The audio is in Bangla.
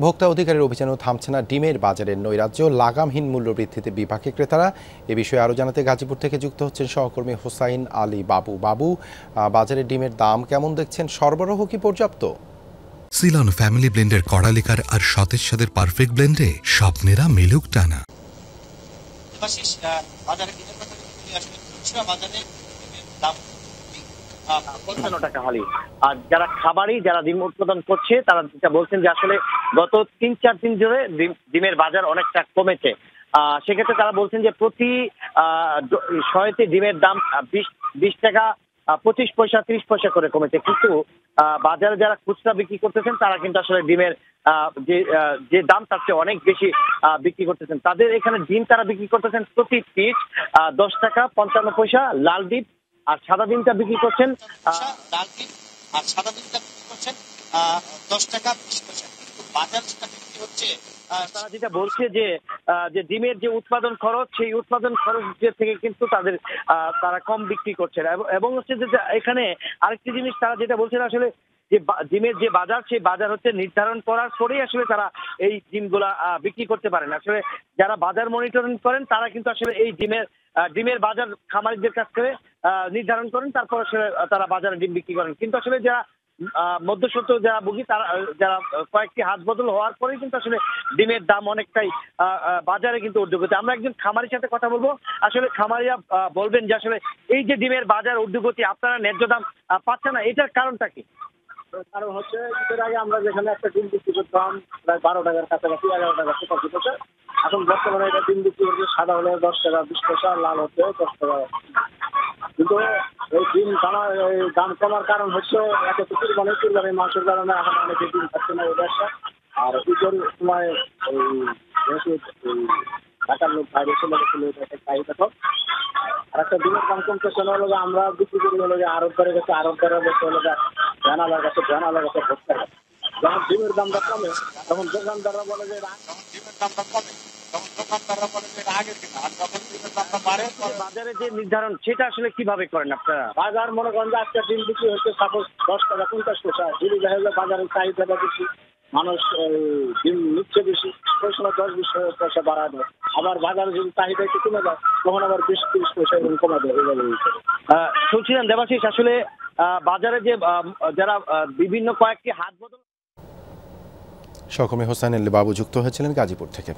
ভোক্তা অধিকারের অভিযানও থামছে না ডিমের বাজারের নৈরাজ্য, লাগামহীন মূল্যবৃদ্ধিতে বিপাকে ক্রেতারা। এ বিষয়ে আরও জানাতে গাজীপুর থেকে যুক্ত হচ্ছেন সহকর্মী হোসাইন আলী বাবু। বাবু, বাজারে ডিমের দাম কেমন দেখছেন? সরবরাহ কি পর্যাপ্ত? সিলন ফ্যামিলি ব্লেন্ডের কড়ালিকার আর সতেজ স্বাদের পারফেক্ট ব্লেন্ডে স্বপ্নেরা মেলুক টানা। টাকা হালি। আর যারা খাবারই যারা ডিম উৎপাদন করছে তারা যেটা বলছেন যে আসলে গত ৩-৪ দিন ধরে ডিমের বাজার অনেকটা কমেছে। সেক্ষেত্রে তারা বলছেন যে প্রতি শয়েতে ডিমের দাম ২০ টাকা ২৫ পয়সা ৩০ পয়সা করে কমেছে, কিন্তু বাজারে যারা খুচরা বিক্রি করতেছেন তারা কিন্তু আসলে ডিমের যে দাম তার চেয়ে অনেক বেশি বিক্রি করতেছেন। তাদের এখানে ডিম তারা বিক্রি করতেছেন প্রতি পিস ১০ টাকা ৫৫ পয়সা। লাল ডিম আর সাদা ডিমটা বিক্রি করছেন ১০ টাকা ২০ পয়সা। কিন্তু বাজার যেটা বিক্রি হচ্ছে, তারা যেটা বলছে যে ডিমের যে উৎপাদন খরচ, সেই উৎপাদন খরচ থেকে কিন্তু তারা কম বিক্রি করছে। এবং হচ্ছে যে এখানে আরেকটি জিনিস তারা যেটা বলছেন আসলে যে ডিমের যে বাজার, সেই বাজার হচ্ছে নির্ধারণ করার পরেই আসলে তারা এই ডিমগুলা বিক্রি করতে পারেন। আসলে যারা বাজার মনিটরিং করেন তারা কিন্তু আসলে এই ডিমের বাজার খামারিদের কাছ থেকে নির্ধারণ করেন, তারপর আসলে তারা বাজারে ডিম বিক্রি করেন। কিন্তু আসলে যারা মধ্যস্বত্ব যারা ভুগি, তারা যারা কয়েকটি হাত বদল হওয়ার পরেই কিন্তু আসলে ডিমের দাম অনেকটাই বাজারে কিন্তু ঊর্ধ্বগতি। আমরা একজন খামারির সাথে কথা বলবো। আসলে খামারিরা বলবেন যে আসলে এই যে ডিমের বাজার ঊর্ধ্বগতি, আপনারা ন্যায্য দাম পাচ্ছেন না, এটার কারণটা কি? কারণ হচ্ছে এর আগে আমরা যেখানে একটা ডিম বিক্রি করতাম প্রায় ১২ টাকার কাছাকাছি, ১১ টাকা প্রকাশিত হচ্ছে। এখন বর্তমানে এটা ডিম বিক্রি হচ্ছে সাদা হলে ১০ টাকা ২০ পয়সা, লাল হচ্ছে ১০ টাকা। কিন্তু এই ডিম দাম কমার কারণ হচ্ছে এত কুরবানি মাংসের কারণে এখন অনেকে ডিম খাচ্ছে না এই ব্যবসা। আর ঈদের সময় যেহেতু ঢাকার লোক বাইরে চলে গেছিল, চাহিদা কম। আর একটা ডিমের দাম কমতেছে হলো যে আমরা বিক্রি করি হলো যে আড়তদারের কাছে, আড়তদারের কাছে হলো যে ভ্যানালার কাছে, ভ্যানালার কাছে ভোক্তার কাছে। যখন ডিমের দামটা কমে তখন দোকানদাররা বলে যে ডিমের দামটা কমে, তখন দোকানদাররা বলে যে আগের কিনা। আর যখন ডিমের দামটা বাড়ে, বাজারে যে নির্ধারণ সেটা আসলে কিভাবে করেন আপনারা? বাজার মনে করেন যে আজকে ডিম বিক্রি হচ্ছে সাপোজ 10 টাকা 50 পয়সা, যদি দেখা যায় বাজারের চাহিদাটা বেশি, মানুষ ডিম নিচ্ছে বেশি, ওই সময় 10-20 পয়সা বাড়ায় দেয়। আবার বাজারে যদি চাহিদা একটু কমে যায় তখন আবার 20-30 পয়সা এবং কমা দেয়। এইভাবে শুনছিলেন দেবাশিস, আসলে বাজারে যে যারা বিভিন্ন কয়েকটি হাত বদল। সহকর্মী হোসাইন আলী বাবু যুক্ত হয়েছিলেন গাজীপুর থেকে।